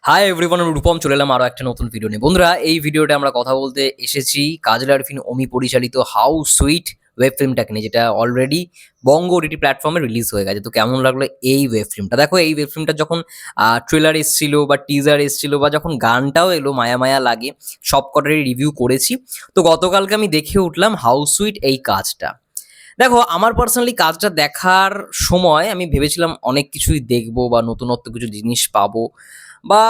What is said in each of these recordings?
Hi everyone, আমি রূপম চলে এলাম আরও একটা নতুন ভিডিও নিয়ে। বন্ধুরা, এই ভিডিওটা আমরা কথা বলতে এসেছি কাজল আরফিন অমি পরিচালিত হাউ সুইট ওয়েব ফিল্মটাকে নিয়ে, যেটা অলরেডি বঙ্গ ওটিটি প্ল্যাটফর্মে রিলিজ হয়ে গেছে। তো কেমন লাগলো এই ওয়েব ফিল্মটা? দেখো, এই ওয়েব ফিল্মটা যখন ট্রেলার এসছিল বা টিজার এসছিল বা যখন গানটাও এলো মায়া মায়া লাগে, সব কটারই রিভিউ করেছি। তো গতকালকে আমি দেখে উঠলাম হাউ সুইট এই কাজটা। দেখো, আমার পার্সোনালি কাজটা দেখার সময় আমি ভেবেছিলাম অনেক কিছুই দেখবো বা নতুনত্ব কিছু জিনিস পাবো, বা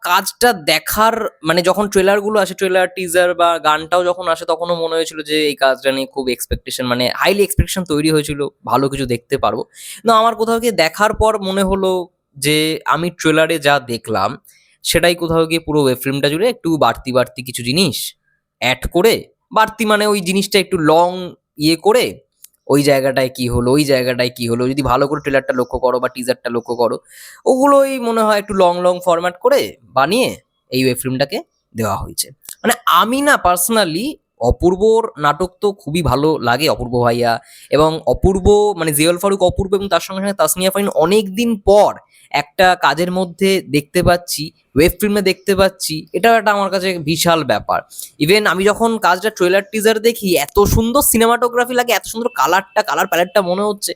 কাজটা দেখার মানে যখন ট্রেলারগুলো আসে, ট্রেলার টিজার বা গানটাও যখন আসে, তখনও মনে হয়েছিল যে এই কাজটা নিয়ে খুব এক্সপেকটেশন, মানে হাইলি এক্সপেকটেশন তৈরি হয়েছিল, ভালো কিছু দেখতে পারবো। না, আমার কোথাও গিয়ে দেখার পর মনে হলো যে আমি ট্রেলারে যা দেখলাম সেটাই কোথাও গিয়ে পুরো ওয়েব ফিল্মটা জুড়ে একটু বাড়তি বাড়তি কিছু জিনিস অ্যাড করে, বাড়তি মানে ওই জিনিসটা একটু লং ইয়ে করে, ওই জায়গাটায় কি হলো, ওই জায়গাটায় কি হলো, যদি ভালো করে ট্রেলারটা লক্ষ্য করো বা টিজারটা লক্ষ্য করো, ওগুলোই মনে হয় একটু লং লং ফরম্যাট করে বানিয়ে এই ওয়েব ফিল্মটাকে দেওয়া হয়েছে। মানে আমি না পার্সোনালি, অপূর্বর নাটক তো খুবই ভালো লাগে, অপূর্ব ভাইয়া এবং অপূর্ব মানে জিয়াউল ফারুক অপূর্ব এবং তার সঙ্গে সঙ্গে তাসনিয়া ফারিন অনেক দিন পর একটা কাজের মধ্যে দেখতে পাচ্ছি, ওয়েব ফিল্মে দেখতে পাচ্ছি, এটাও একটা আমার কাছে বিশাল ব্যাপার। ইভেন আমি যখন কাজটা ট্রেলার টিজার দেখি, এত সুন্দর সিনেমাটোগ্রাফি লাগে, এত সুন্দর কালার প্যালেটটা মনে হচ্ছে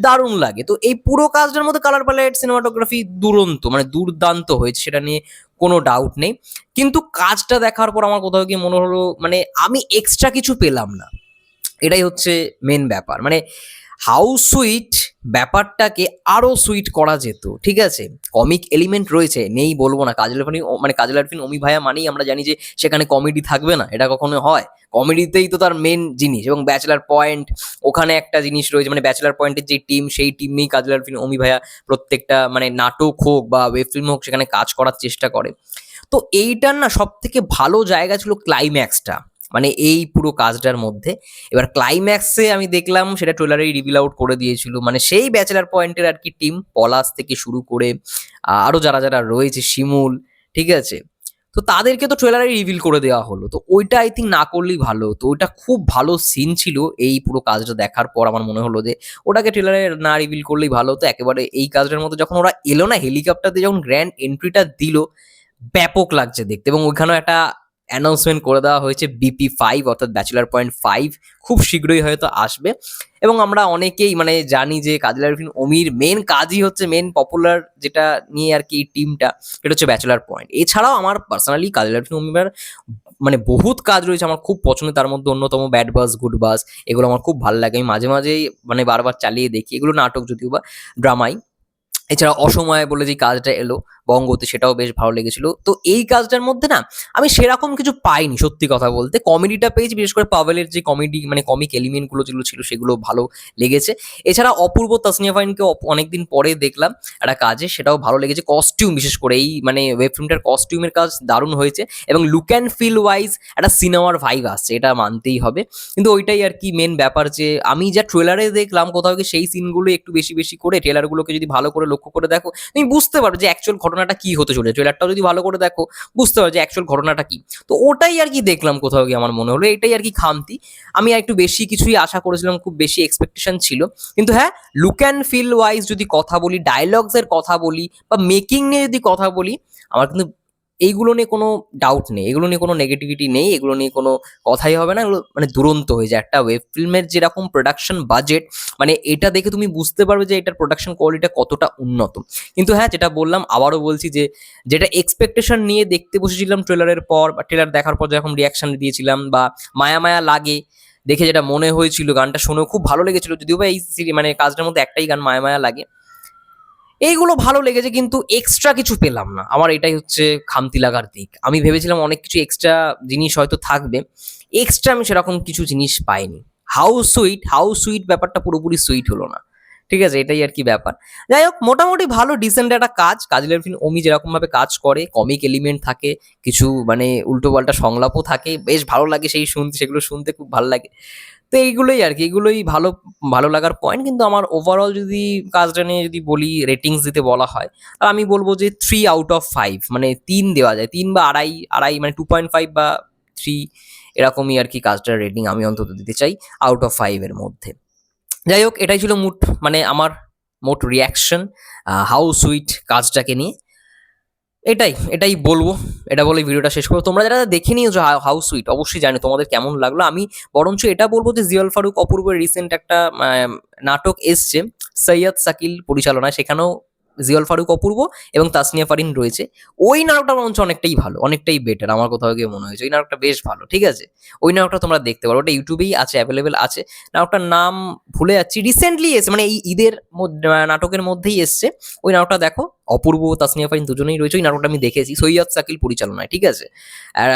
দারুণ লাগে। তো এই পুরো কাজটার মধ্যে কালার প্যালেট, সিনেমাটোগ্রাফি দুরন্ত, মানে দুর্দান্ত হয়েছে, সেটা নিয়ে কোনো ডাউট নেই। কিন্তু কাজটা দেখার পর আমার কোথাও গিয়ে মনে হলো মানে আমি এক্সট্রা কিছু পেলাম না, এটাই হচ্ছে মেন ব্যাপার। মানে হাউ সুইট ব্যাপারটাকে আরো সুইট করা যেত, ঠিক আছে। কমিক এলিমেন্ট রয়েছে, নেই বলবো না। কাজল আরফিন মানে কাজল আরফিন অমি ভাইয়া মানেই আমরা জানি যে সেখানে কমেডি থাকবে না, এটা কখনো হয়? কমেডিতেই তো তার মেন জিনিস। এবং ব্যাচেলার পয়েন্ট, ওখানে একটা জিনিস রয়েছে, মানে ব্যাচেলার পয়েন্টের যে টিম, সেই টিমেই কাজল আরফিন অমি ভাইয়া প্রত্যেকটা মানে নাটক হোক বা ওয়েব ফিল্ম হোক সেখানে কাজ করার চেষ্টা করে। তো এইটার না সব থেকে ভালো জায়গা ছিল ক্লাইম্যাক্সটা, মানে এই পুরো কাজটার মধ্যে। এবার ক্লাইম্যাক্সে আমি দেখলাম, সেটা ট্রেলারেই রিভিল আউট করে দিয়েছিল, মানে সেই ব্যাচেলার পয়েন্টের আর কি টিম, পলাশ থেকে শুরু করে আরো যারা যারা রয়েছে, শিমুল, ঠিক আছে। তো তাদেরকে তো ট্রেলারে রিভিল করে দেওয়া হলো, তো ওইটা আই থিঙ্ক না করলেই ভালো। তো ওইটা খুব ভালো সিন ছিল। এই পুরো কাজটা দেখার পর আমার মনে হলো যে ওটাকে ট্রেলারে না রিভিল করলেই ভালো হতো। একেবারে এই কাজটার মধ্যে যখন ওরা এলো না, হেলিকপ্টার দিয়ে যখন গ্র্যান্ড এন্ট্রিটা দিল, ব্যাপক লাগছে দেখতে। এবং ওইখানেও একটা অ্যানাউন্সমেন্ট করে দেওয়া হয়েছে, BP5 অর্থাৎ ব্যাচেলার পয়েন্ট 5 খুব শীঘ্রই হয়তো আসবে। এবং আমরা অনেকেই মানে জানি যে কাজল আরফিন অমির মেন কাজই হচ্ছে, মেন পপুলার যেটা নিয়ে আর কি টিমটা, এটা হচ্ছে ব্যাচেলার পয়েন্ট। এছাড়াও আমার পার্সোনালি কাজল আরফিন অমির মানে বহুত কাজ রয়েছে আমার খুব পছন্দের, তার মধ্যে অন্যতম ব্যাড বাস গুড বাস, এগুলো আমার খুব ভালো লাগে। আমি মাঝে মাঝেই মানে বারবার চালিয়ে দেখি, এগুলো নাটক যদিও বা ড্রামাই। এছাড়া অসময়ে বলে যে কাজটা এলো বঙ্গতে, সেটাও বেশ ভালো লেগেছিল। তো এই কাজটার মধ্যে না আমি সেরকম কিছু পাইনি, সত্যি কথা বলতে। কমেডিটা পেয়েছি, বিশেষ করে পাভেলের যে কমেডি মানে কমিক এলিমেন্ট গুলো যেগুলো ছিল সেগুলো ভালো লেগেছে। এছাড়া অপূর্ব তাসনিয়া ফারিনকে অনেকদিন পরে দেখলাম একটা কাজে, সেটাও ভালো লেগেছে। কস্টিউম, বিশেষ করে এই মানে ওয়েব ফিল্মটার কস্টিউমের কাজ দারুণ হয়েছে। এবং লুক অ্যান্ড ফিল ওয়াইজ একটা সিনেমার ভাইব আসছে, এটা মানতেই হবে। কিন্তু ওইটাই আর কি মেন ব্যাপার, যে আমি যা ট্রেলারে দেখলাম কোথাও কি সেই সিনগুলো একটু বেশি বেশি করে, ট্রেলারগুলোকে যদি ভালো করে লক্ষ্য করে দেখো তুমি বুঝতে পারো যে অ্যাকচুয়াল ঘটনাটা কি হতে চলেছে। ট্রেলারটাও যদি ভালো করে দেখো বুঝতে পারো যে অ্যাকচুয়াল ঘটনাটা কি। তো ওটাই আর কি দেখলাম কোথাও গিয়ে, আমার মনে হলো এটাই আর কি খামতি। আমি আর একটু বেশি কিছুই আশা করেছিলাম, খুব বেশি এক্সপেকটেশন ছিল। কিন্তু হ্যাঁ, লুক অ্যান্ড ফিল ওয়াইজ যদি কথা বলি, ডায়লগসের কথা বলি বা মেকিং নিয়ে যদি কথা বলি, আমার কিন্তু এইগুলো নিয়ে কোনো ডাউট নেই, এগুলো নিয়ে কোনো নেগেটিভিটি নেই, এগুলো নিয়ে কোনো কথাই হবে না। এগুলো মানে দুরন্ত হয়ে যায়। একটা ওয়েব ফিল্মের যেরকম প্রোডাকশন বাজেট, মানে এটা দেখে তুমি বুঝতে পারবে যে এটার প্রোডাকশন কোয়ালিটিটা কতটা উন্নত। কিন্তু হ্যাঁ, যেটা বললাম আবারও বলছি, যে যেটা এক্সপেকটেশন নিয়ে দেখতে বসেছিলাম ট্রেলারের পর বা ট্রেলার দেখার পর যখন রিয়াকশন দিয়েছিলাম, বা মায়া মায়া লাগে দেখে যেটা মনে হয়েছিল, গানটা শুনেও খুব ভালো লেগেছিল, যদিও বা এই মানে কাজটার মধ্যে একটাই গান মায়া মায়া লাগে, এইগুলো ভালো লেগেছে। কিন্তু এক্সট্রা কিছু পেলাম না, আমার এটাই হচ্ছে খামতি লাগার দিক। আমি ভেবেছিলাম অনেক কিছু এক্সট্রা জিনিস হয়তো থাকবে, এক্সট্রা আমি সেরকম কিছু জিনিস পাইনি। হাউ সুইট ব্যাপারটা পুরোপুরি সুইট হলো না, ঠিক আছে, এটাই আর কি ব্যাপার। যাই হোক, মোটামুটি ভালো ডিসেন্ট একটা কাজ। কাজল আরফিন অমি যেরকম ভাবে কাজ করে, কমিক এলিমেন্ট থাকে, কিছু মানে উল্টো পাল্টা সংলাপও থাকে, বেশ ভালো লাগে সেই শুনতে, সেগুলো শুনতে খুব ভালো লাগে। তো এইগুলোই আর কি, এগুলোই ভালো ভালো লাগার পয়েন্ট। কিন্তু আমার ওভারঅল যদি কাজটা নিয়ে যদি বলি, রেটিংস দিতে বলা হয়, তাহলে আমি বলবো যে 3 আউট অফ 5, মানে 3 দেওয়া যায়, 3 বা আড়াই আড়াই, মানে 2.5 বা 3, এরকমই আর কি কাজটার রেটিং আমি অন্তত দিতে চাই আউট অফ 5 এর মধ্যে। যাই হোক, এটাই ছিল মানে আমার মোট রিয়াকশন হাউ সুইট কাজটাকে নিয়ে। এটাই বলবো। এটা বলে ভিডিওটা শেষ করবো। তোমরা যারা দেখে নিয়েছো হাউস সুইট অবশ্যই জানি তোমাদের কেমন লাগলো। আমি বরঞ্চ এটা বলবো যে জিয়াউল ফারুক অপূর্বের রিসেন্ট একটা নাটক এসছে সৈয়দ শাকিল পরিচালনায়, সেখানেও জিয়াউল ফারুক অপূর্ব এবং তাসনিয়া ফারিন রয়েছে। ওই নাটকটা বরঞ্চ অনেকটাই ভালো, অনেকটাই বেটার আমার কোথাও গিয়ে মনে হয়েছে। ওই নাটকটা বেশ ভালো, ঠিক আছে? ওই নাটকটা তোমরা দেখতে পারো, ওটা ইউটিউবেই আছে, অ্যাভেলেবেল আছে। নাটকটার নাম ভুলে যাচ্ছি, রিসেন্টলি এসে মানে এই ঈদের নাটকের মধ্যেই এসছে। ওই নাটকটা দেখো, অপূর্ব তাসনিয়া ফারিন দুজনেই রয়েছে। ওই নাটকটা আমি দেখেছি সৈয়দ শাকিল পরিচালনায়, ঠিক আছে? আর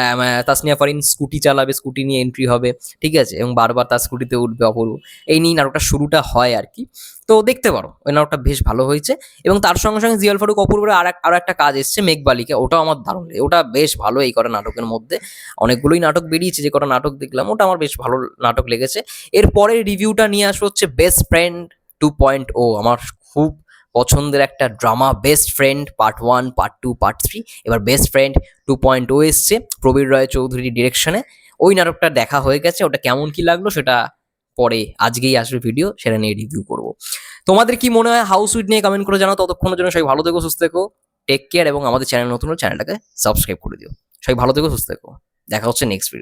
তাসনিয়া ফারিন স্কুটি চালাবে, স্কুটি নিয়ে এন্ট্রি হবে, ঠিক আছে? এবং বারবার তার স্কুটিতে উঠবে অপূর্ব। এই নিয়ে নাটকটা শুরুটা হয় আর কি। তো দেখতে পারো, ওই নাটকটা বেশ ভালো হয়েছে। এবং তার সঙ্গে সঙ্গে জিয়াউল ফারুক অপূর্বের আরো একটা কাজ এসছে মেঘবালিকা, ওটাও আমার দারুণ লাগে। ওটা বেশ ভালো এই কটা নাটকের মধ্যে। অনেকগুলোই নাটক বেরিয়েছে, যে কটা নাটক দেখলাম ওটা আমার বেশ ভালো নাটক লেগেছে। এরপরে রিভিউটা নিয়ে আসবো হচ্ছে বেস্ট ফ্রেন্ড 2.0। আমার খুব পছন্দের একটা drama, best friend part 1, part 2, part 3, এবার বেস্ট ফ্রেন্ড 2.0 এসছে প্রবীর রায় চৌধুরীর ডিরেকশনে। ওই নাটকটা দেখা হয়ে গেছে, ওটা কেমন কি লাগলো সেটা পরে আজকেই আসবে ভিডিও, সেটা নিয়ে রিভিউ করব। তোমাদের কি মনে হয় হাউস সুইট নিয়ে কমেন্ট করে জানাও। ততক্ষণের জন্য সবাই ভালো থেকো, সুস্থ থেকো, টেক কেয়ার, এবং আমাদের চ্যানেল নতুন হলে চ্যানেলটাকে সাবস্ক্রাইব করে দিও। সবাই ভালো থেকো, সুস্থ থেকো, দেখা হচ্ছে নেক্সট ভিডিও।